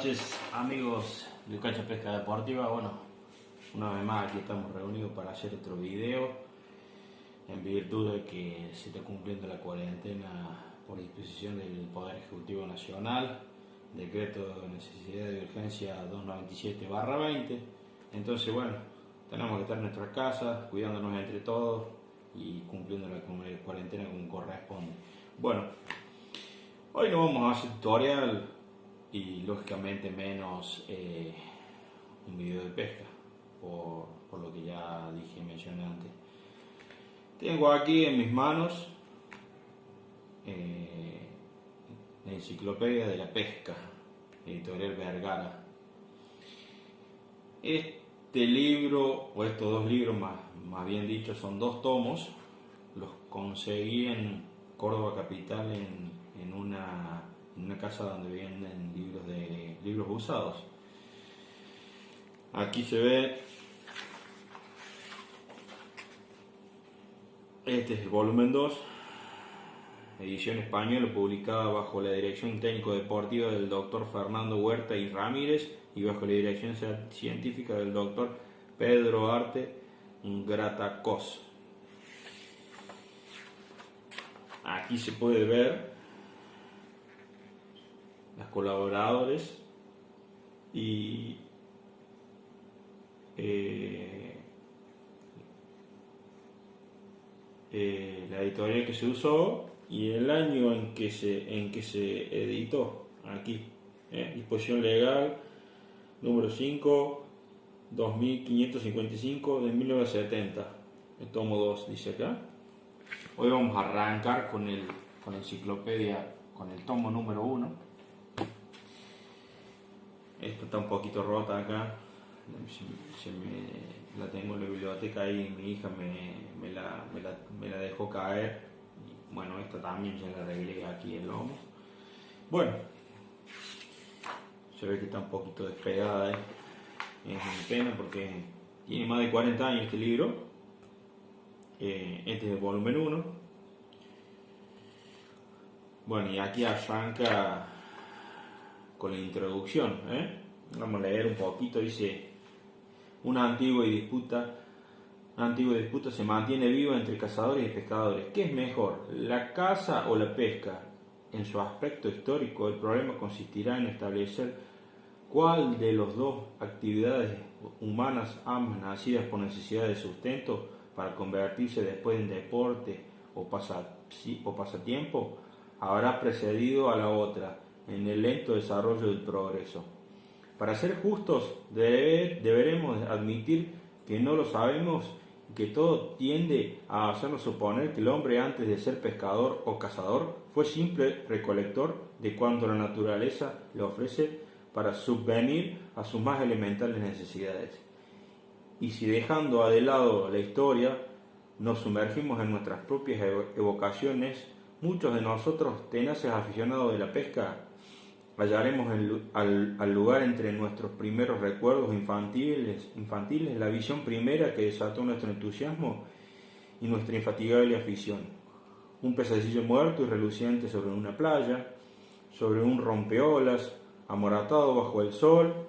noches, amigos de Cacha Pesca Deportiva. Bueno, una vez más aquí estamos reunidos para hacer otro video en virtud de que se está cumpliendo la cuarentena por disposición del Poder Ejecutivo Nacional, decreto de necesidad de urgencia 297/20. Entonces, bueno, tenemos que estar en nuestras casas, cuidándonos entre todos y cumpliendo la cuarentena como corresponde. Bueno, hoy no vamos a hacer tutorial y lógicamente menos un video de pesca, por lo que ya dije, mencioné antes. Tengo aquí en mis manos la Enciclopedia de la Pesca, editorial Vergara. Este libro, o estos dos libros más bien dicho, son dos tomos. Los conseguí en Córdoba Capital en una casa donde venden libros usados. Aquí se ve, este es el volumen 2, edición española, publicada bajo la dirección técnico-deportiva del doctor Fernando Huerta y Ramírez y bajo la dirección científica del doctor Pedro Arte Gratacós. Aquí se puede ver los colaboradores y la editorial que se usó y el año en que se editó. Aquí, disposición legal número 5, 2555 de 1970, el tomo 2 dice acá. Hoy vamos a arrancar con la enciclopedia, con el tomo número 1. Esta está un poquito rota acá, la tengo en la biblioteca ahí, mi hija me la dejó caer. Y bueno, esta también ya la arreglé aquí el lomo. Bueno, se ve que está un poquito despegada, es una pena porque tiene más de 40 años este libro. Este es el volumen 1. Bueno, y aquí arranca con la introducción. Vamos a leer un poquito. Dice: una antigua disputa se mantiene viva entre cazadores y pescadores. ¿Qué es mejor, la caza o la pesca? En su aspecto histórico, el problema consistirá en establecer cuál de las dos actividades humanas, ambas nacidas por necesidad de sustento para convertirse después en deporte o pasatiempo, habrá precedido a la otra en el lento desarrollo del progreso. Para ser justos, deberemos admitir que no lo sabemos y que todo tiende a hacernos suponer que el hombre, antes de ser pescador o cazador, fue simple recolector de cuanto la naturaleza le ofrece para subvenir a sus más elementales necesidades. Y si, dejando de lado la historia, nos sumergimos en nuestras propias evocaciones, muchos de nosotros, tenaces aficionados de la pesca, hallaremos al lugar entre nuestros primeros recuerdos infantiles, la visión primera que desató nuestro entusiasmo y nuestra infatigable afición. Un pececillo muerto y reluciente sobre una playa, sobre un rompeolas, amoratado bajo el sol,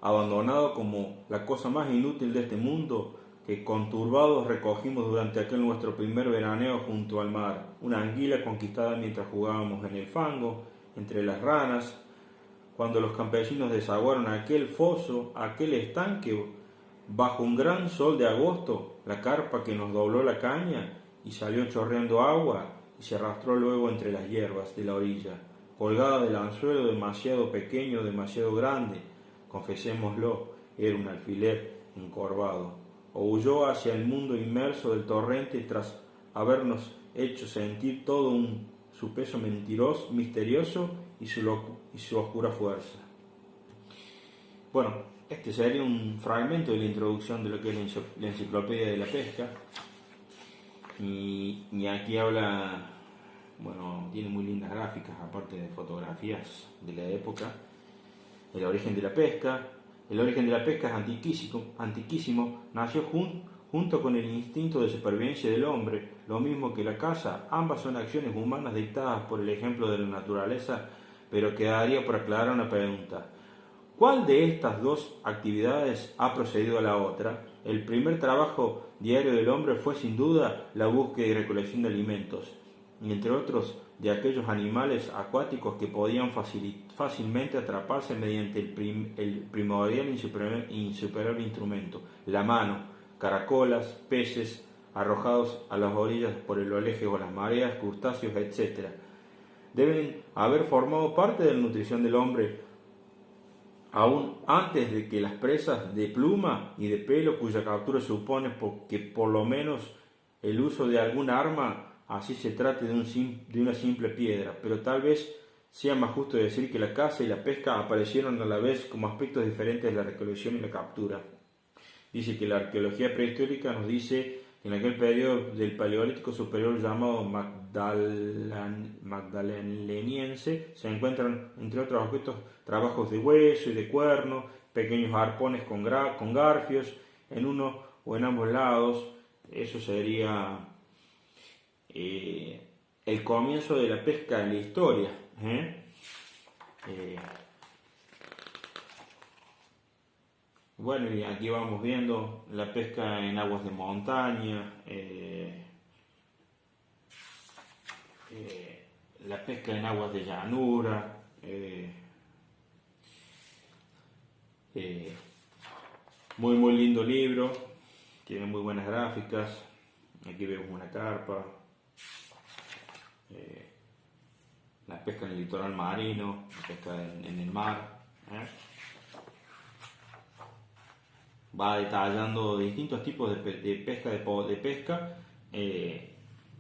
abandonado como la cosa más inútil de este mundo, que conturbados recogimos durante aquel nuestro primer veraneo junto al mar. Una anguila conquistada mientras jugábamos en el fango, entre las ranas, cuando los campesinos desaguaron aquel foso, aquel estanque, bajo un gran sol de agosto, la carpa que nos dobló la caña y salió chorreando agua y se arrastró luego entre las hierbas de la orilla, colgada del anzuelo demasiado pequeño, demasiado grande, confesémoslo, era un alfiler encorvado. O huyó hacia el mundo inmerso del torrente tras habernos hecho sentir todo su peso misterioso y su oscura fuerza. Bueno, este sería un fragmento de la introducción de lo que es la Enciclopedia de la Pesca. Y aquí habla, bueno, tiene muy lindas gráficas, aparte de fotografías de la época. El origen de la pesca. El origen de la pesca es antiquísimo, nació junto con el instinto de supervivencia del hombre, lo mismo que la caza. Ambas son acciones humanas dictadas por el ejemplo de la naturaleza pero quedaría por aclarar una pregunta. ¿Cuál de estas dos actividades ha procedido a la otra? El primer trabajo diario del hombre fue sin duda la búsqueda y recolección de alimentos, y entre otros de aquellos animales acuáticos que podían fácilmente atraparse mediante el primordial e insuperable instrumento, la mano, caracolas, peces arrojados a las orillas por el oleaje o las mareas, crustáceos, etc. Deben haber formado parte de la nutrición del hombre aún antes de que las presas de pluma y de pelo, cuya captura supone que por lo menos el uso de algún arma, así se trate de una simple piedra, pero tal vez sea más justo decir que la caza y la pesca aparecieron a la vez como aspectos diferentes de la recolección y la captura. Dice que la arqueología prehistórica nos dice que en aquel periodo del Paleolítico Superior llamado magdaleniense se encuentran, entre otros objetos, trabajos de hueso y de cuerno, pequeños arpones con garfios en uno o en ambos lados. Eso sería el comienzo de la pesca en la historia. Bueno, y aquí vamos viendo la pesca en aguas de montaña, la pesca en aguas de llanura, muy lindo libro, tiene muy buenas gráficas. Aquí vemos una carpa, la pesca en el litoral marino, la pesca en el mar. Va detallando distintos tipos de pesca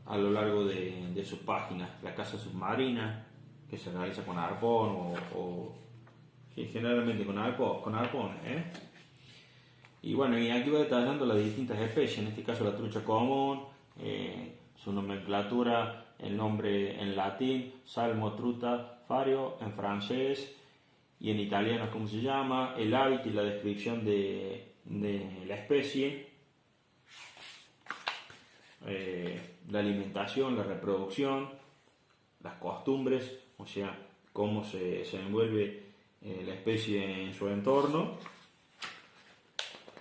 a lo largo de sus páginas. La caza submarina, que se realiza con arpón sí, generalmente con arpón. Y bueno, y aquí va detallando las distintas especies, en este caso la trucha común, su nomenclatura, el nombre en latín, salmo truta fario, en francés, y en italiano cómo se llama, el hábito y la descripción de la especie, la alimentación, la reproducción, las costumbres, o sea, cómo se envuelve la especie en su entorno.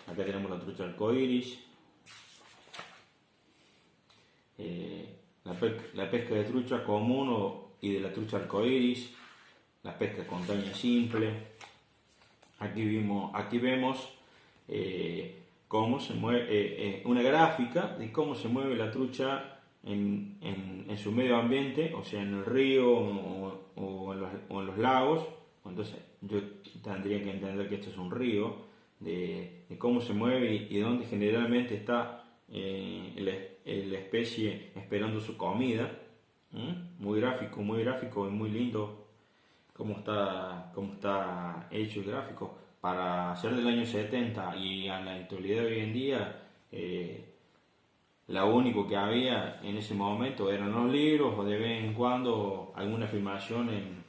Acá tenemos la trucha arcoíris, la pesca de trucha común y de la trucha arcoíris, la pesca con caña simple. Aquí vemos cómo se mueve, una gráfica de cómo se mueve la trucha en su medio ambiente, o sea, en el río o en los lagos. Entonces yo tendría que entender que esto es un río, de cómo se mueve y dónde generalmente está la especie esperando su comida. Muy gráfico y muy lindo cómo está hecho el gráfico. Para ser del año 70 y a la actualidad de hoy en día, lo único que había en ese momento eran los libros o de vez en cuando alguna filmación en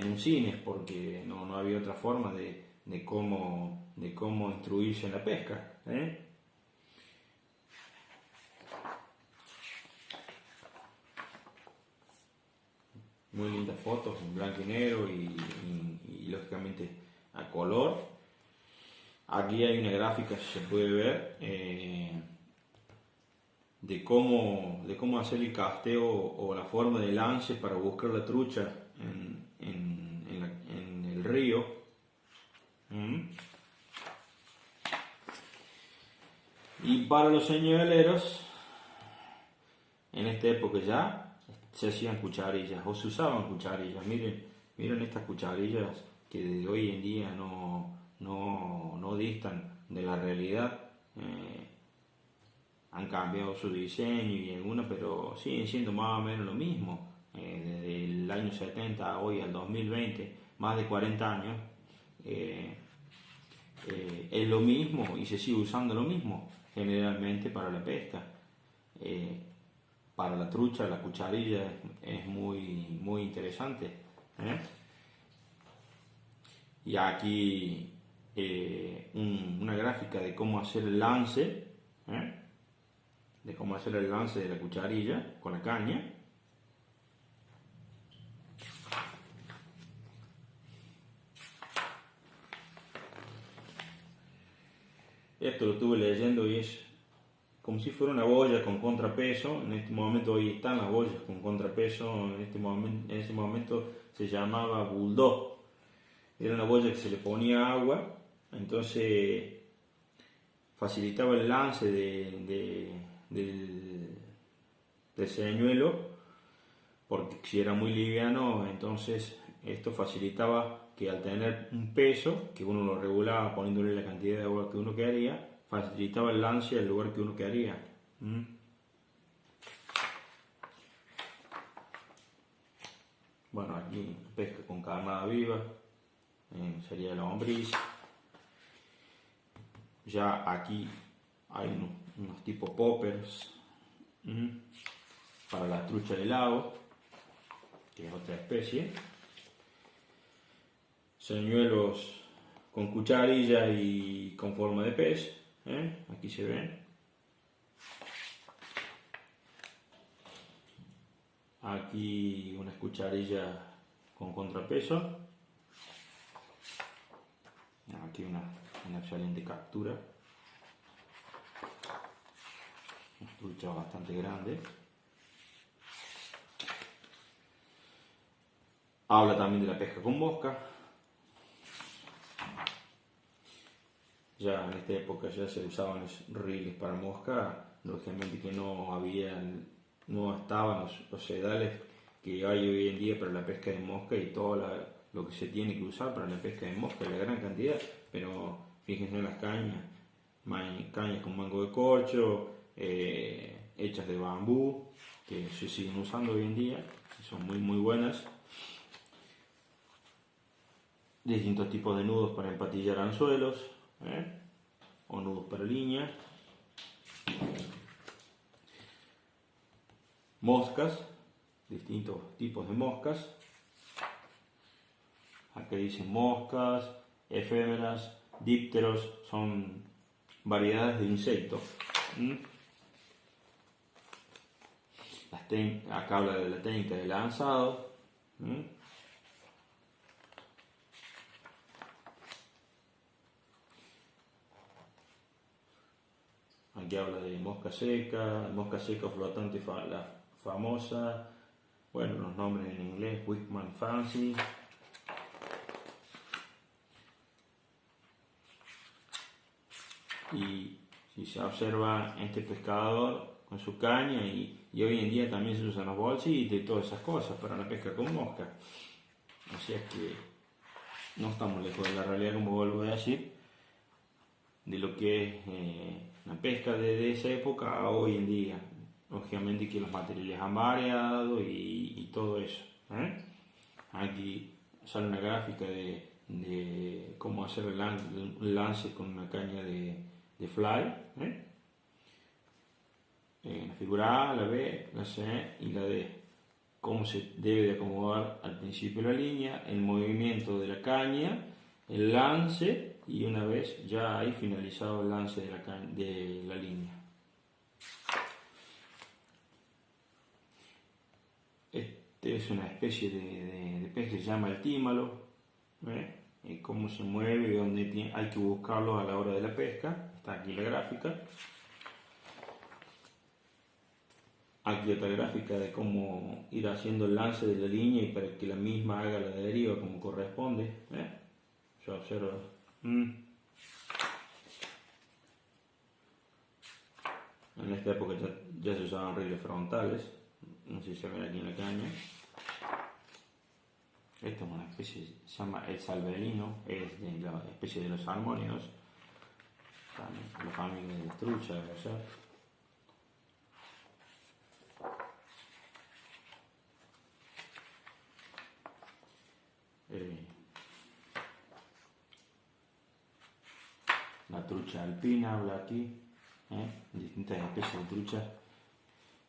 un cine, porque no había otra forma de cómo instruirse en la pesca. Muy lindas fotos en blanco y negro y lógicamente a color. Aquí hay una gráfica, se puede ver, de cómo hacer el casteo o la forma de lance para buscar la trucha en el río. Y para los señueleros, en esta época ya se hacían cucharillas o se usaban cucharillas. Miren estas cucharillas que desde hoy en día no distan de la realidad. Han cambiado su diseño y algunas, pero siguen siendo más o menos lo mismo. Desde el año 70 a hoy al 2020, más de 40 años, es lo mismo y se sigue usando lo mismo generalmente para la pesca. Para la trucha, la cucharilla es muy interesante. Y aquí una gráfica de cómo hacer el lance, de la cucharilla con la caña. esto lo estuve leyendo y es como si fuera una boya con contrapeso. En este momento hoy están las boyas con contrapeso. En ese momento se llamaba bulldog. Era una boya que se le ponía agua, entonces facilitaba el lance del señuelo, porque si era muy liviano, entonces esto facilitaba que al tener un peso, que uno lo regulaba poniéndole la cantidad de agua que uno quería, facilitaba el lance al lugar que uno quería. Bueno, aquí pesca con carnada viva, sería la lombriz. Ya aquí hay unos tipo poppers para la trucha de lago, que es otra especie. Señuelos con cucharilla y con forma de pez, aquí se ven. Aquí una cucharilla con contrapeso. Aquí una excelente captura. Una trucha bastante grande. Habla también de la pesca con mosca. Ya en esta época ya se usaban los riles para mosca, lógicamente que no estaban los sedales que hay hoy en día para la pesca de mosca y todo lo que se tiene que usar para la pesca de mosca, la gran cantidad, pero fíjense en las cañas con mango de corcho, hechas de bambú, que se siguen usando hoy en día, son muy muy buenas. Distintos tipos de nudos para empatillar anzuelos, o nudos para línea. Moscas, distintos tipos de moscas. Aquí dicen moscas, efémeras, dípteros, son variedades de insectos. Acá habla de la técnica de lanzado. Aquí habla de mosca seca flotante, la famosa, bueno, los nombres en inglés, Wickman Fancy. Y si se observa este pescador con su caña y hoy en día también se usan los bolsitos y todas esas cosas para la pesca con mosca. O sea que no estamos lejos de la realidad, como vuelvo a decir, de lo que es la pesca de esa época a hoy en día. Lógicamente que los materiales han variado y todo eso. Aquí sale una gráfica de cómo hacer el lance con una caña de fly. La figura A, la B, la C y la D. Cómo se debe de acomodar al principio la línea, el movimiento de la caña, el lance y una vez ya hay finalizado el lance de la línea. Este es una especie de pez que se llama el tímalo. Y cómo se mueve y dónde hay que buscarlo a la hora de la pesca. Está aquí la gráfica. Aquí otra gráfica de cómo ir haciendo el lance de la línea y para que la misma haga la deriva como corresponde. Yo observo. En esta época ya se usaban riles frontales. No sé si se ven aquí en la caña. Esta es una especie, se llama el salvelino, es de la especie de los salmónidos. También la familia de las truchas, debe ser. La trucha alpina habla aquí, distintas especies de truchas.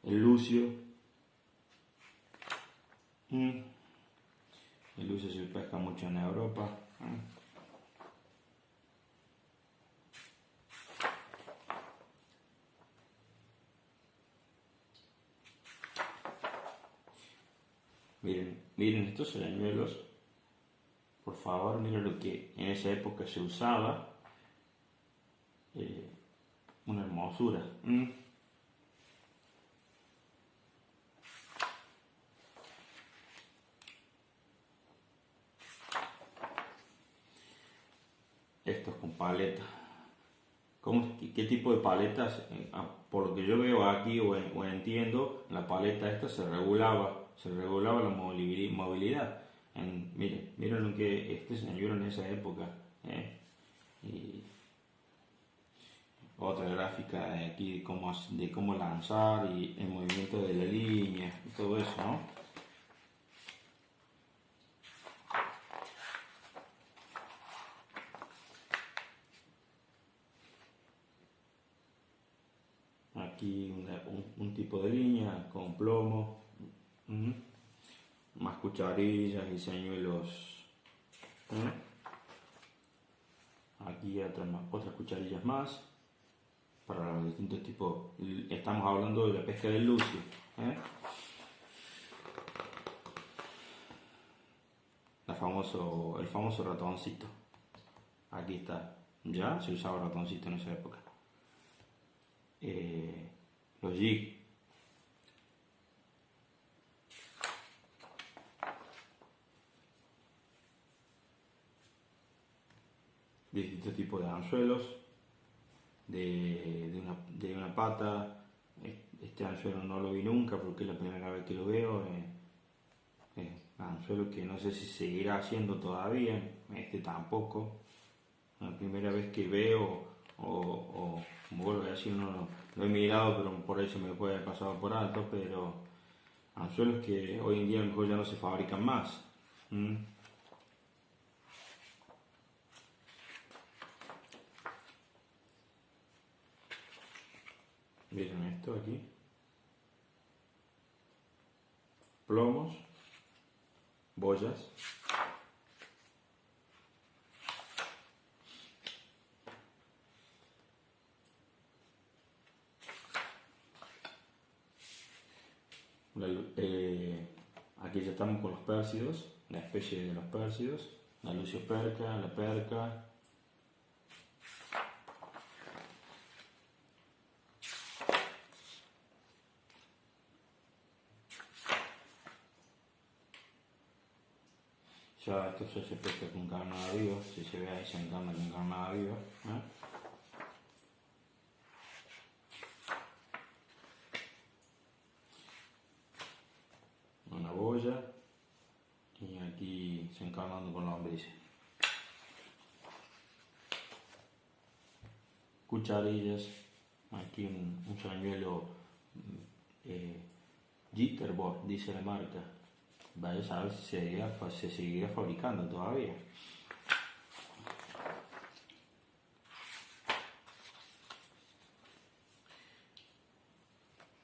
El lucio. El lucio se pesca mucho en Europa. Miren estos señuelos. Por favor, miren lo que en esa época se usaba. eh, una hermosura. Estos con paletas. ¿Qué tipo de paletas? Por lo que yo veo aquí o entiendo, la paleta esta se regulaba la movilidad. Miren lo que este señor en esa época. Y otra gráfica de aquí de cómo lanzar y el movimiento de la línea y todo eso, ¿no? Aquí un tipo de línea con plomo, más cucharillas y señuelos. Aquí otras cucharillas más para los distintos tipos. Estamos hablando de la pesca del lucio. El famoso ratoncito. Aquí está. Ya se usaba ratoncito en esa época. Los jig. Distintos tipos de anzuelos. De una pata. Este anzuelo no lo vi nunca porque es la primera vez que lo veo. Anzuelo que no sé si seguirá haciendo todavía. Este tampoco. La primera vez que veo o como vuelvo a decir, no lo he mirado, pero por ahí se me puede haber pasado por alto, pero anzuelos que hoy en día a lo mejor ya no se fabrican más. Miren esto aquí. Plomos, boyas. Aquí ya estamos con los pérsidos, la especie de los pérsidos, la lucioperca, la perca. Ya esto se pesca con carnada viva, si se ve ahí se encarna con carnada viva. Una boya y aquí se encarnando con lombrices. Cucharillas, aquí un señuelo Jitterbug, dice la marca. Vaya a saber si se seguirá fabricando todavía.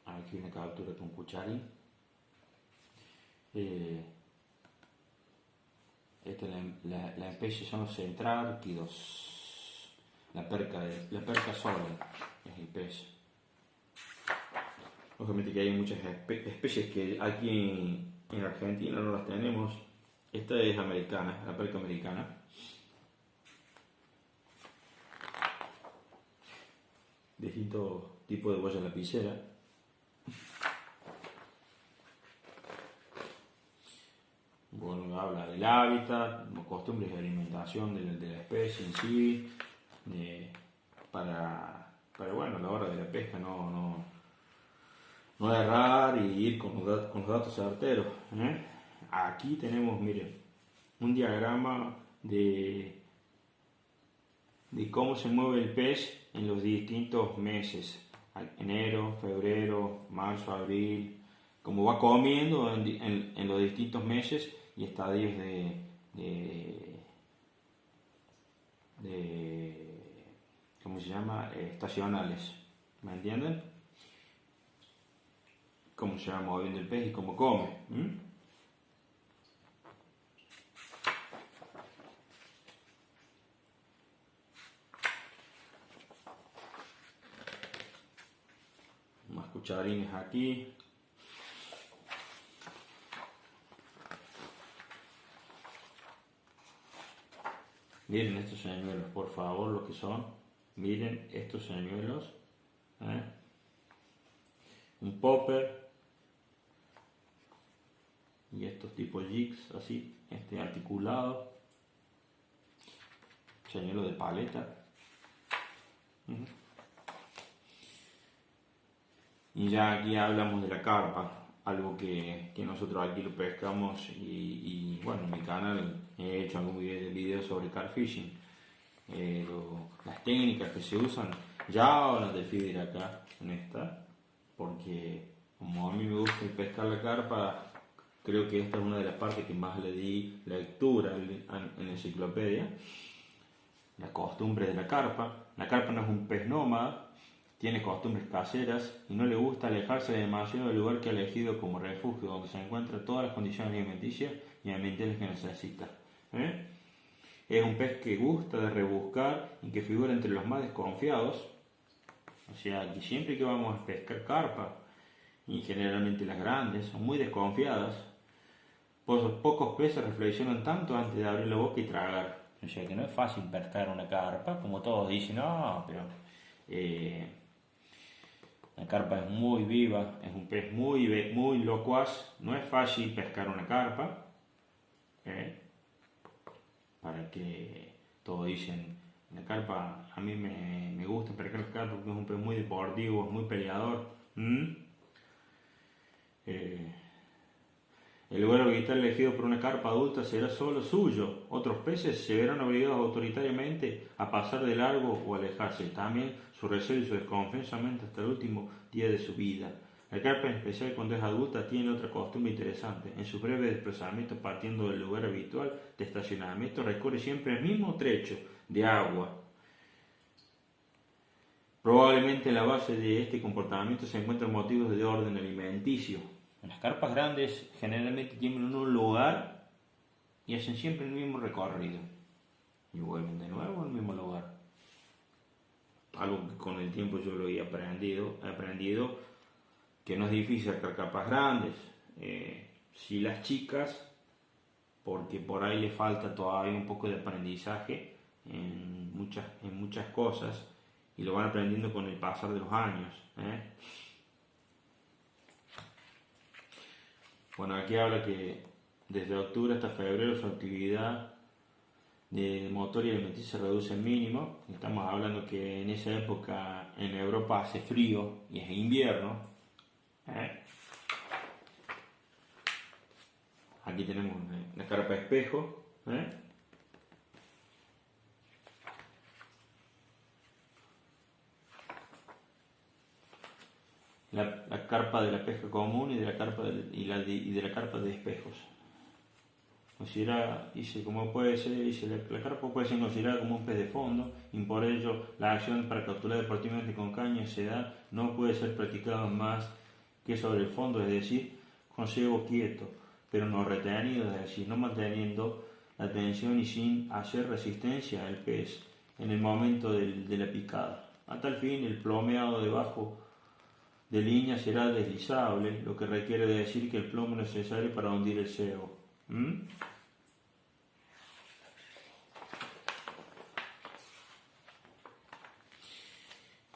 Aquí una captura con cucharín. La especie son los centrárquidos. La perca sola es el pez. Obviamente que hay muchas especies que aquí en Argentina no las tenemos. Esta es americana, la perca americana. Distintos tipos de boya lapicera. Bueno, habla del hábitat, costumbres de alimentación de la especie en sí, para bueno, a la hora de la pesca no errar y ir con los datos certeros. Aquí tenemos, miren, un diagrama de cómo se mueve el pez en los distintos meses, enero, febrero, marzo, abril, cómo va comiendo en los distintos meses y estadios ¿cómo se llama? Estacionales, ¿me entienden? Cómo se va moviendo el pez y cómo come. Más cucharines aquí. Miren estos señuelos, por favor, lo que son. Miren estos señuelos, ¿eh? Un popper y estos tipos jigs así, articulado, señuelo de paleta. Y ya aquí hablamos de la carpa, algo que nosotros aquí lo pescamos y bueno, en mi canal he hecho algún video sobre carp fishing. Las técnicas que se usan, ya hablan de feeder acá en esta, porque como a mí me gusta pescar la carpa, creo que esta es una de las partes que más le di lectura en la enciclopedia. La costumbre de la carpa. La carpa no es un pez nómada, tiene costumbres caseras y no le gusta alejarse demasiado del lugar que ha elegido como refugio, donde se encuentran todas las condiciones alimenticias y ambientales que necesita. Es un pez que gusta de rebuscar y que figura entre los más desconfiados. O sea, que siempre que vamos a pescar carpa, y generalmente las grandes, son muy desconfiadas, pues pocos peces reflexionan tanto antes de abrir la boca y tragar. O sea que no es fácil pescar una carpa, como todos dicen, no, pero la carpa es muy viva, es un pez muy locuaz, no es fácil pescar una carpa, para que todos dicen, la carpa, a mí me gusta pescar la carpa porque es un pez muy deportivo, muy peleador. El lugar orbital elegido por una carpa adulta será solo suyo. Otros peces se verán obligados autoritariamente a pasar de largo o alejarse. También su recelo y su desconfianza aumenta hasta el último día de su vida. La carpa, en especial cuando es adulta, tiene otra costumbre interesante. En su breve desplazamiento partiendo del lugar habitual de estacionamiento, recorre siempre el mismo trecho de agua. Probablemente en la base de este comportamiento se encuentran motivos de orden alimenticio. Las carpas grandes generalmente tienen un lugar y hacen siempre el mismo recorrido. Y vuelven de nuevo al mismo lugar. Algo que con el tiempo yo lo he aprendido que no es difícil sacar carpas grandes. Si las chicas, porque por ahí le falta todavía un poco de aprendizaje en muchas cosas y lo van aprendiendo con el pasar de los años. Bueno, aquí habla que desde octubre hasta febrero su actividad de motor y alimenticio se reduce al mínimo. Estamos hablando que en esa época en Europa hace frío y es invierno. Aquí tenemos la carpa espejo. La carpa de la pesca común y de la carpa de la carpa de espejos. La carpa puede ser considerada como un pez de fondo y por ello la acción para capturar deportivamente con caña se da no puede ser practicada más que sobre el fondo, es decir, con cebo quieto, pero no retenido, es decir, no manteniendo la tensión y sin hacer resistencia al pez en el momento de la picada. A tal fin, el plomeado debajo de línea será deslizable, lo que requiere decir que el plomo es necesario para hundir el cebo.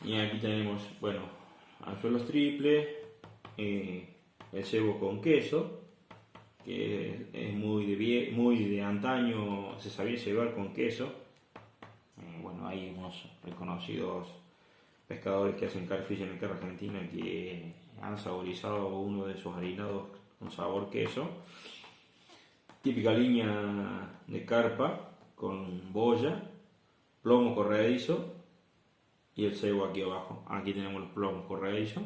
Y aquí tenemos, anzuelos triples, el cebo con queso, que es muy de antaño, se sabía cebar con queso. Hay unos reconocidos pescadores que hacen carp fishing en Argentina que han saborizado uno de sus harinados con sabor queso. Típica línea de carpa con boya, plomo corredizo y el cebo aquí abajo. Aquí tenemos los plomos corredizos.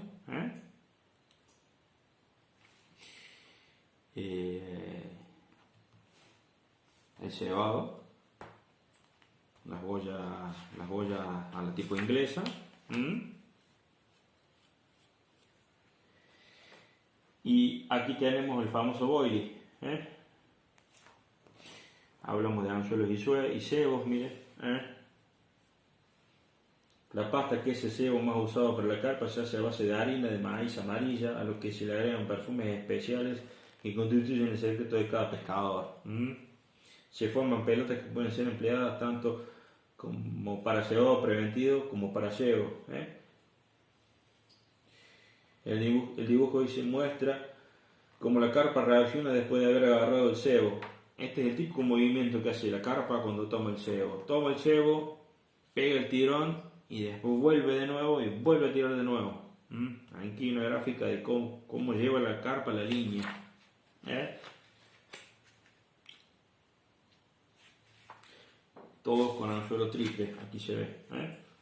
El cebado, las boyas a la tipo inglesa. Y aquí tenemos el famoso boilie. Hablamos de anzuelos y cebos, miren. La pasta, que es el cebo más usado para la carpa, se hace a base de harina de maíz amarilla, a lo que se le agregan perfumes especiales que constituyen el secreto de cada pescador. Se forman pelotas que pueden ser empleadas tanto como para cebado preventivo, como para cebo. El dibujo dice muestra cómo la carpa reacciona después de haber agarrado el cebo. Este es el típico movimiento que hace la carpa cuando toma el cebo. Toma el cebo, pega el tirón y después vuelve de nuevo y vuelve a tirar de nuevo. Aquí una gráfica de cómo lleva la carpa la línea. Todos con anzuelo triple, aquí se ve.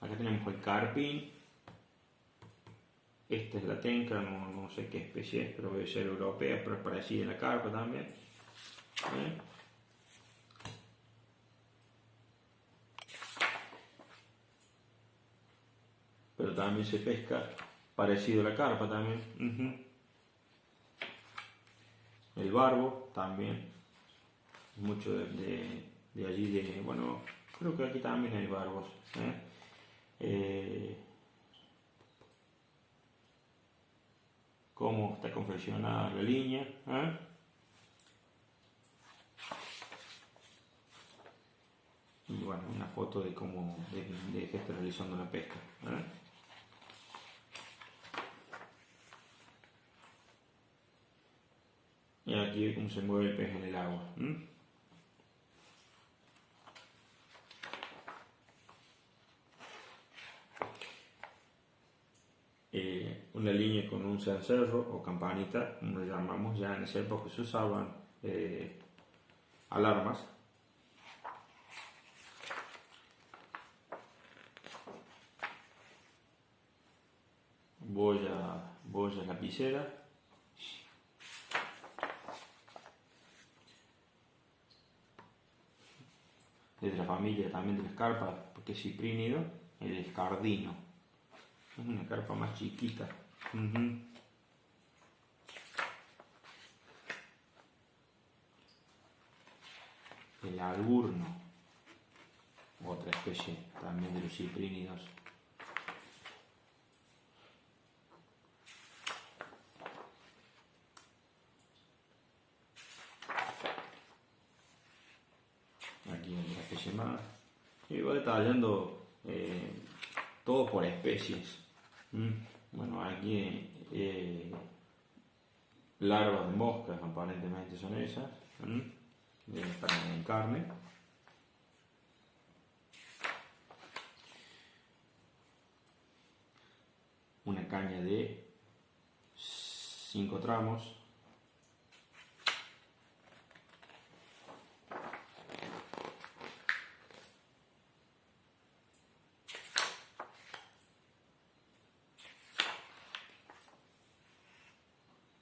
Acá tenemos el carpín. Esta es la tenca, no sé qué especie es, pero debe ser europea, pero es parecida a la carpa también. Pero también se pesca parecido a la carpa también. El barbo también, mucho de allí, bueno, creo que aquí también hay barbos. Cómo está confeccionada la línea. Y bueno, una foto de cómo de que está realizando la pesca. Y aquí cómo se mueve el pez en el agua. Una línea con un cencerro o campanita, como lo llamamos, ya en esa época se usaban alarmas. Boya lapicera. De la familia también de las carpas, porque es ciprínido, el escardino. Es una carpa más chiquita. El alburno, otra especie también de los ciprínidos. Aquí otra especie más. Y va detallando todo por especies. Bueno, aquí larvas de moscas aparentemente son esas. Están en carne. Una caña de 5 tramos.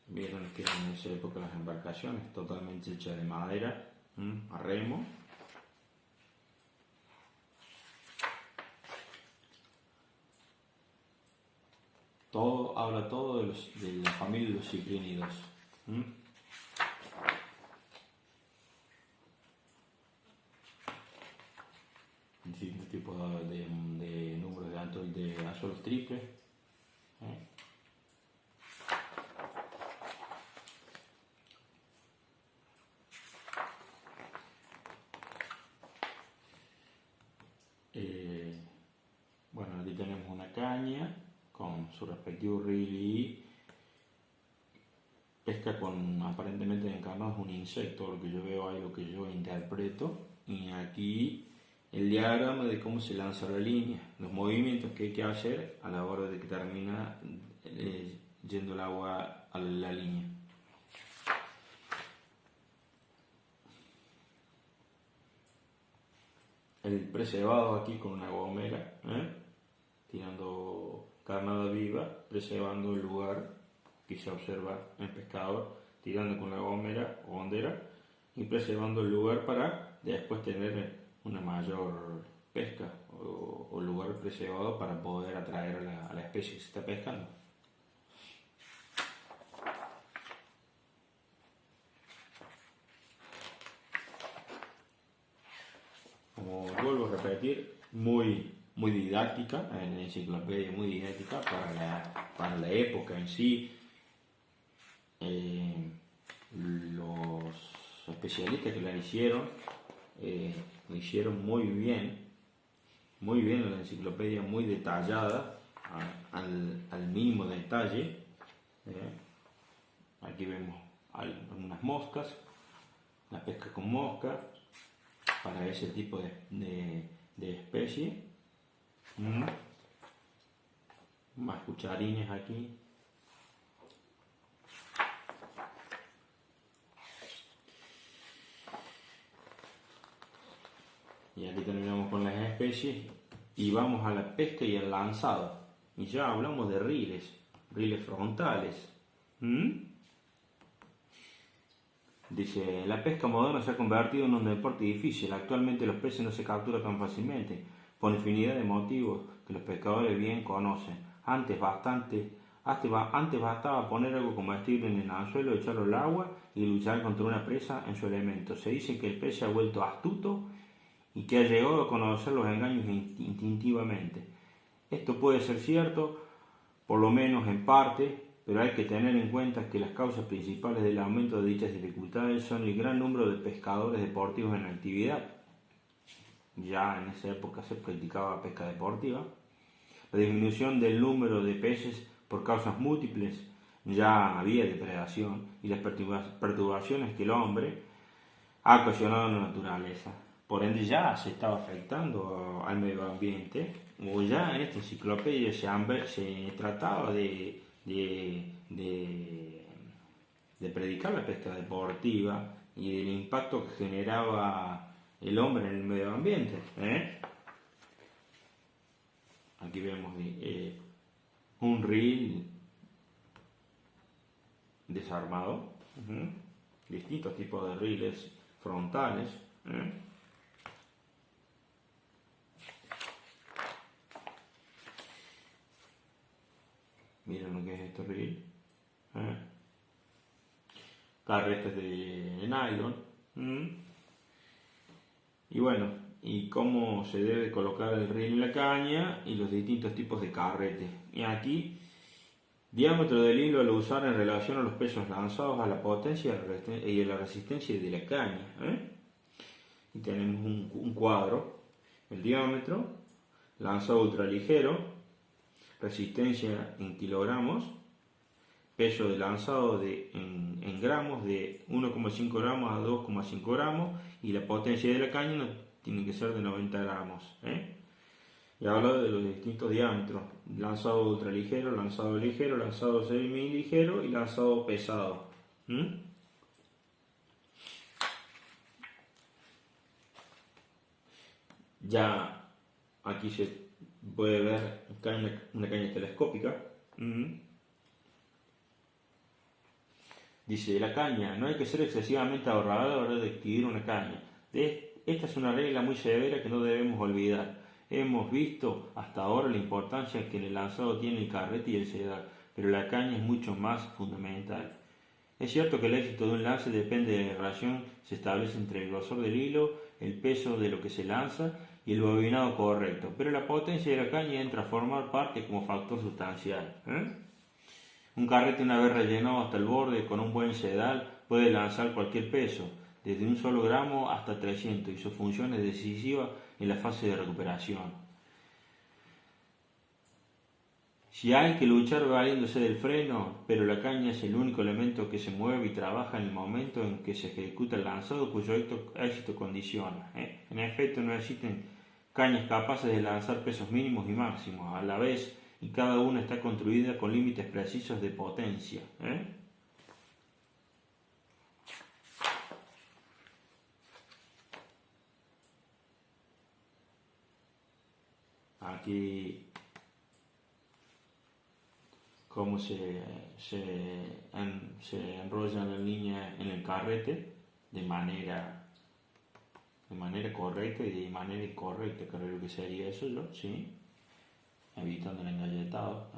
Vieron que en esa época las embarcaciones totalmente hechas de madera, a remo. Habla todo de la familia de los ciprínidos. Distintos tipos de números de anzuelos triples. Bueno, aquí tenemos una caña con su respectivo reel y pesca con aparentemente encarnados un insecto, lo que yo veo ahí, lo que yo interpreto. Y aquí el diagrama de cómo se lanza la línea, los movimientos que hay que hacer a la hora de que termina yendo el agua a la línea. El precebado aquí con una gomera, tirando carnada viva, precebando el lugar que se observa el pescador, tirando con la gomera o hondera y precebando el lugar para después tener una mayor pesca o lugar precebado para poder atraer a la especie que se está pescando. Como vuelvo a repetir, muy didáctica, en la enciclopedia muy didáctica para la época en sí. Los especialistas que la hicieron lo hicieron muy bien. muy bien en la enciclopedia, muy detallada, al mínimo detalle. Aquí vemos algunas moscas, la pesca con mosca, para ese tipo de especie. Más cucharines aquí. Y aquí terminamos con las especies y vamos a la pesca y el lanzado. Y ya hablamos de riles frontales. Dice, la pesca moderna se ha convertido en un deporte difícil. Actualmente los peces no se capturan tan fácilmente, por infinidad de motivos que los pescadores bien conocen. Antes bastaba poner algo comestible en el anzuelo, echarlo al agua y luchar contra una presa en su elemento. Se dice que el pez se ha vuelto astuto y que ha llegado a conocer los engaños instintivamente. Esto puede ser cierto, por lo menos en parte, pero hay que tener en cuenta que las causas principales del aumento de dichas dificultades son el gran número de pescadores deportivos en actividad. Ya en esa época se practicaba pesca deportiva. La disminución del número de peces por causas múltiples, ya había depredación y las perturbaciones que el hombre ha ocasionado en la naturaleza. Por ende ya se estaba afectando al medio ambiente, o ya en esta enciclopedia se trataba de predicar la pesca deportiva y del impacto que generaba el hombre en el medio ambiente. Aquí vemos un reel desarmado, distintos tipos de reels frontales. Miren lo que es este reel. Carretes de nylon. Y bueno, y cómo se debe colocar el reel en la caña y los distintos tipos de carrete. Y aquí, diámetro del hilo al usar en relación a los pesos lanzados, a la potencia y a la resistencia de la caña. Y tenemos un cuadro, el diámetro, lanzado ultraligero, resistencia en kilogramos, peso de lanzado en gramos de 1,5 gramos a 2,5 gramos y la potencia de la caña no tiene que ser de 90 gramos. Y habla de los distintos diámetros: lanzado ultraligero, lanzado ligero, lanzado semiligero y lanzado pesado. Ya aquí se puede ver una caña telescópica. Dice, la caña, no hay que ser excesivamente ahorrador a la hora de adquirir una caña. Esta es una regla muy severa que no debemos olvidar. Hemos visto hasta ahora la importancia que en el lanzado tiene el carrete y el sedal, pero la caña es mucho más fundamental. Es cierto que el éxito de un lance depende de la relación que se establece entre el grosor del hilo, el peso de lo que se lanza y el bobinado correcto, pero la potencia de la caña entra a formar parte como factor sustancial. Un carrete, una vez rellenado hasta el borde con un buen sedal, puede lanzar cualquier peso, desde un solo gramo hasta 300, y su función es decisiva en la fase de recuperación. Si hay que luchar valiéndose del freno, pero la caña es el único elemento que se mueve y trabaja en el momento en que se ejecuta el lanzado, cuyo éxito condiciona. En efecto, no existen cañas capaces de lanzar pesos mínimos y máximos a la vez, y cada una está construida con límites precisos de potencia. Aquí cómo se enrolla la línea en el carrete de manera correcta y de manera incorrecta, creo que sería eso, ¿sí? Evitando el engalletado.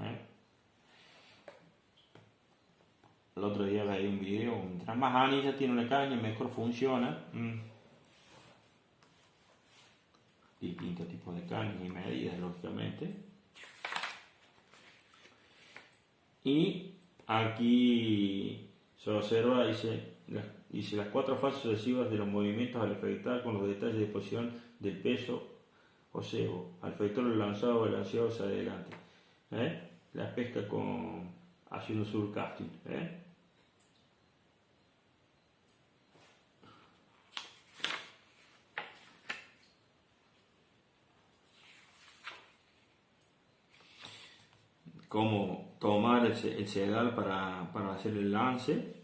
El otro día veía un video, mientras más anilla tiene una caña, mejor funciona. Distintos tipos de cañas y medidas, lógicamente. Y aquí se observa, dice las 4 fases sucesivas de los movimientos al efectuar con los detalles de disposición del peso o cebo. Al efectuar el lanzado balanceado hacia adelante. La pesca con haciendo surfcasting. Cómo tomar el sedal para hacer el lance.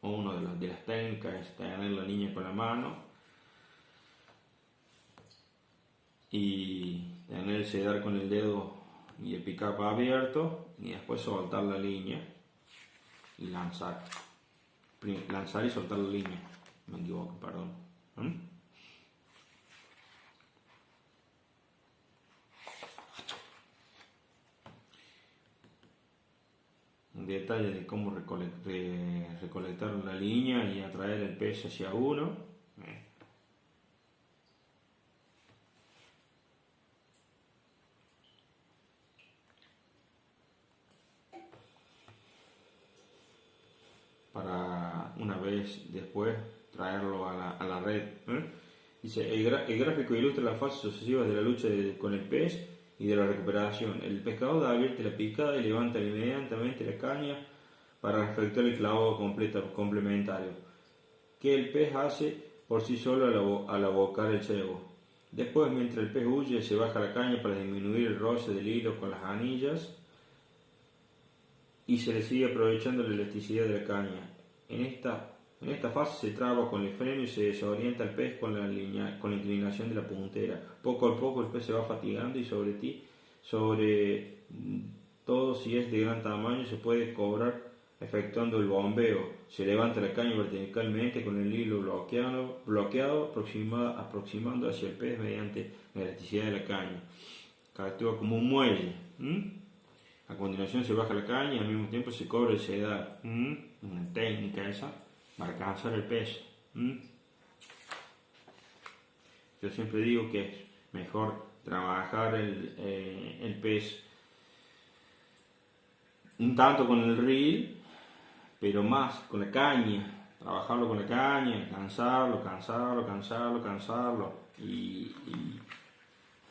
Una de las técnicas es tener la línea con la mano y tener el sedal con el dedo y el pick-up abierto y después soltar la línea y lanzar. Lanzar y soltar la línea. Me equivoco, perdón. Un detalle de cómo recolectar la línea y atraer el pez hacia uno. Para una vez después traerlo a la red. Dice, el gráfico ilustra las fases sucesivas de la lucha con el pez y de la recuperación. El pescador da abierta la picada y levanta inmediatamente la caña para efectuar el clavado complementario, que el pez hace por sí solo al abocar el cebo. Después, mientras el pez huye, se baja la caña para disminuir el roce del hilo con las anillas y se le sigue aprovechando la elasticidad de la caña. En esta fase se traba con el freno y se desorienta el pez con la inclinación de la puntera. Poco a poco el pez se va fatigando y sobre todo si es de gran tamaño, se puede cobrar efectuando el bombeo. Se levanta la caña verticalmente con el hilo bloqueado aproximando hacia el pez mediante la elasticidad de la caña, que actúa como un muelle. A continuación se baja la caña y al mismo tiempo se cobra el sedal. Una técnica esa para alcanzar el pez. Yo siempre digo que es mejor trabajar el pez un tanto con el reel, pero más con la caña. Trabajarlo con la caña, cansarlo y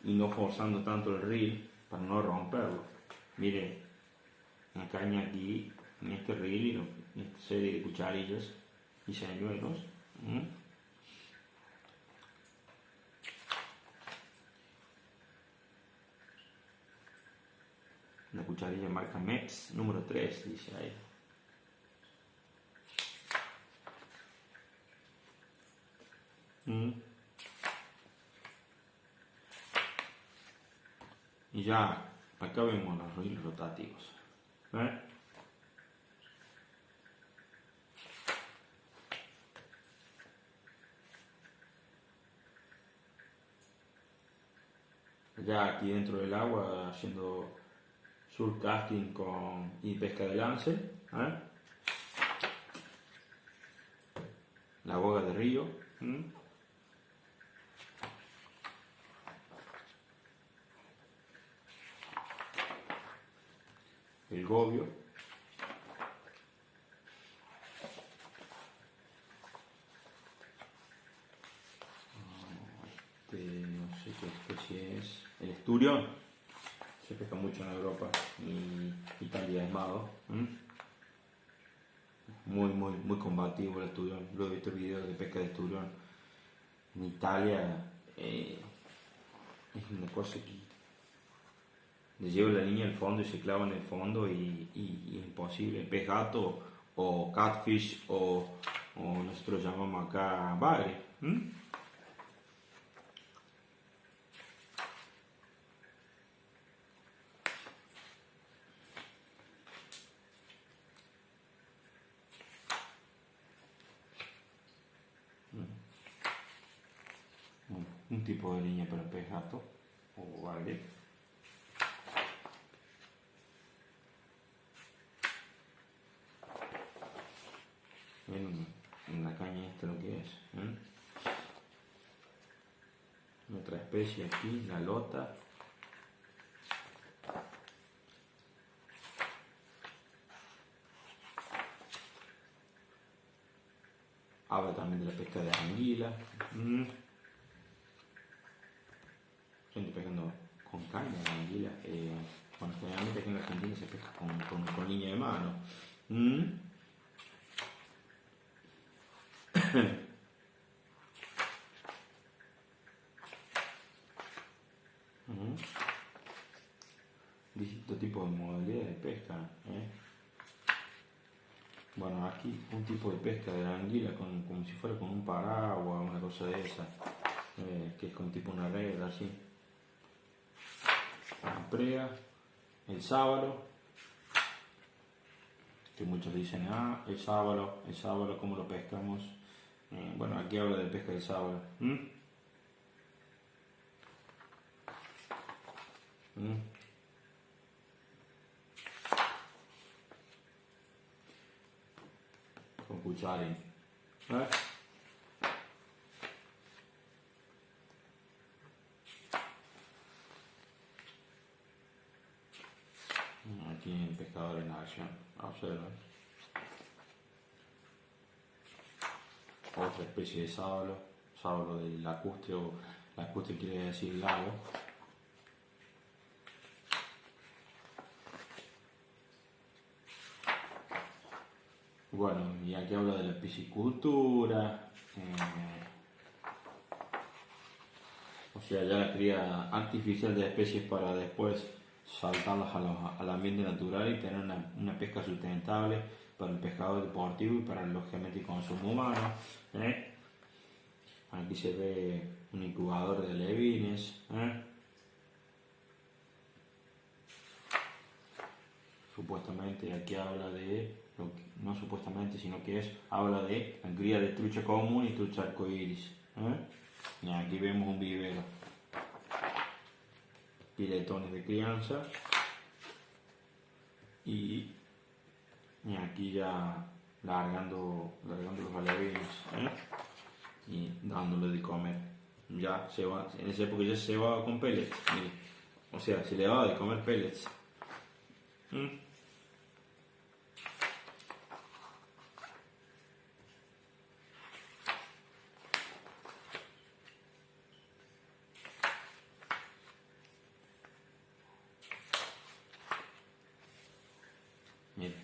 no forzando tanto el reel para no romperlo. Miren, una caña aquí en este reel y en esta serie de cucharillas y señuelos. Una cucharilla marca Mex número 3, dice ahí. Y ya acá vemos los reels rotativos. Ya aquí dentro del agua haciendo surfcasting y pesca de lance. La boga de río. El gobio. No sé qué especie es. El esturión. Se pesca mucho en Europa y Italia es mago. Muy combativo el esturión. Yo he visto videos de pesca de esturión. En Italia es una cosa que le lleva la línea al fondo y se clava en el fondo y es imposible. Pez gato o catfish o nosotros llamamos acá bagre. Un tipo de línea para pez gato o bagre. En la caña esta lo que es. Otra especie aquí, la lota. Habla también de la pesca de anguila. caña la anguila. Bueno, generalmente aquí en Argentina se pesca con línea de mano. ¿Mm? Ujú. Distintos tipos de modalidades de pesca. Bueno, aquí un tipo de pesca de la anguila como si fuera con un paraguas, una cosa de esa, que es como tipo una red así. La prea, el sábalo, que muchos dicen, el sábalo, ¿cómo lo pescamos? Bueno, aquí habla de pesca del sábalo. ¿Mm? ¿Mm? Con cucharín. Aquí en Pescador en Acción, observen. Otra especie de sábalo del lacustre, o lacustre quiere decir lago. Bueno, y aquí habla de la piscicultura, o sea, ya la cría artificial de especies para después saltarlas al ambiente natural y tener una pesca sustentable para el pescado deportivo y para lógicamente el consumo humano. Aquí se ve un incubador de alevines. Supuestamente aquí habla de, no supuestamente, sino que habla de la cría de trucha común y trucha arcoíris. Y aquí vemos un vivero, piletones de crianza y aquí ya largando los alevines y dándole de comer. Ya se va, en esa época ya se va con pellets, o sea, se le daba de comer pellets. Mira.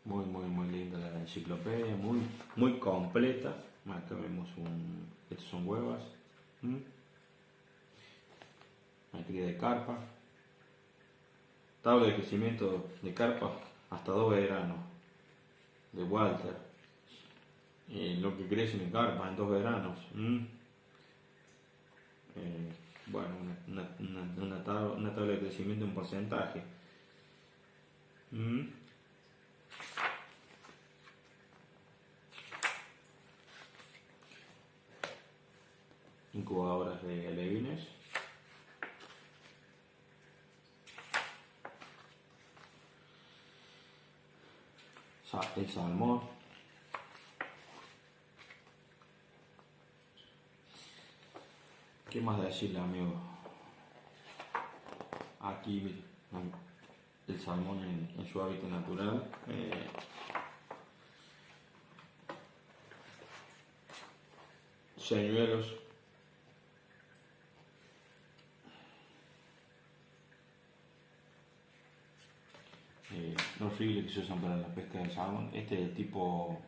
Muy linda la enciclopedia, muy completa. Acá vemos estos son huevas. La cría de carpa. Tabla de crecimiento de carpa hasta 2 veranos. De Walter. Lo que crece en carpa en 2 veranos. Bueno, una tabla de crecimiento en porcentaje. Incubadoras de alevines. El salmón. ¿Qué más decirle, amigo? Aquí el salmón en su hábitat natural. Señuelos. Los riles que se usan para la pesca del salmón. Este es el tipo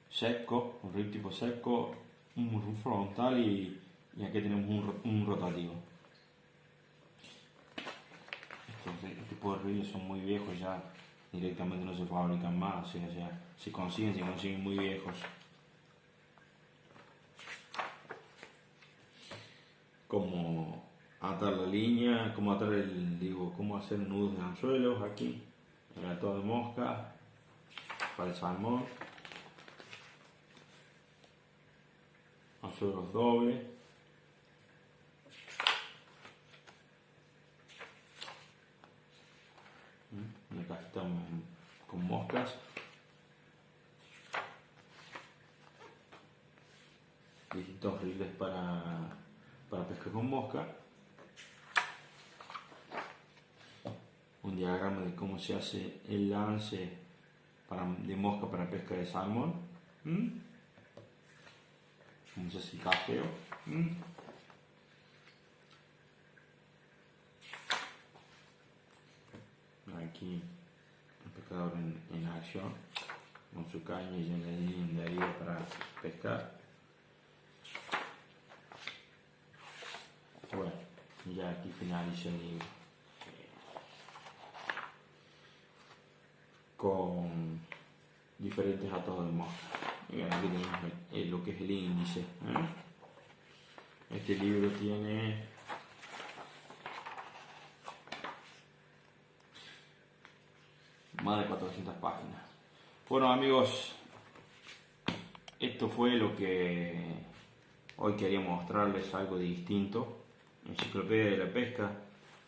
seco, un reel tipo seco, un frontal y aquí tenemos un rotativo. Este tipo de reels son muy viejos ya, directamente no se fabrican más, o sea, se consiguen muy viejos. Como atar la línea, cómo atar cómo hacer nudos de anzuelos aquí, el atado de mosca para el salmón, anzuelos dobles, una cajita con moscas, distintos riles para pesca con mosca, un un diagrama de cómo se hace el lance de mosca para pesca de salmón. Cómo se hace el casteo. Aquí el pescador en acción con su caña y en la herida para pescar. Bueno, ya aquí finaliza el libro con diferentes atados de mosca. Y aquí tenemos lo que es el índice. Este libro tiene más de 400 páginas. Bueno amigos, esto fue lo que hoy quería mostrarles, algo distinto. Enciclopedia de la Pesca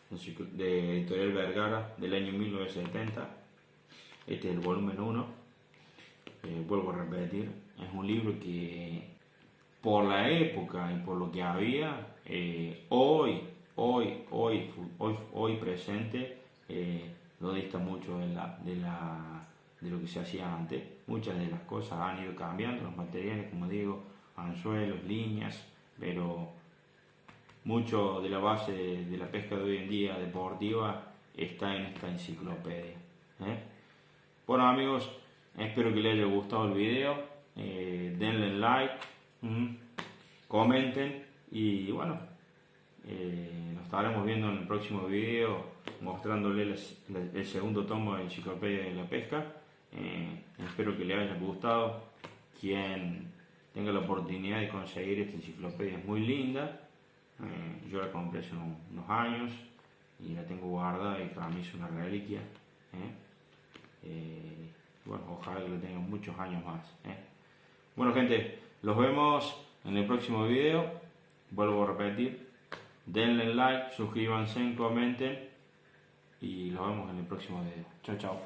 de Editorial Vergara del año 1970. Este es el volumen 1. Vuelvo a repetir, es un libro que por la época y por lo que había, hoy presente, no dista mucho de lo que se hacía antes. Muchas de las cosas han ido cambiando, los materiales, como digo, anzuelos, líneas, pero mucho de la base de la pesca de hoy en día deportiva está en esta enciclopedia. Bueno amigos, espero que les haya gustado el video, denle like, comenten y bueno, nos estaremos viendo en el próximo video mostrándoles el segundo tomo de Enciclopedia de la Pesca. Espero que les haya gustado. Quien tenga la oportunidad de conseguir esta enciclopedia es muy linda. Yo la compré hace unos años y la tengo guardada y para mí es una reliquia. Bueno, ojalá que lo tengan muchos años más. Bueno gente, los vemos en el próximo video. Vuelvo a repetir, denle like, suscríbanse, comenten y nos vemos en el próximo video. Chao, chao.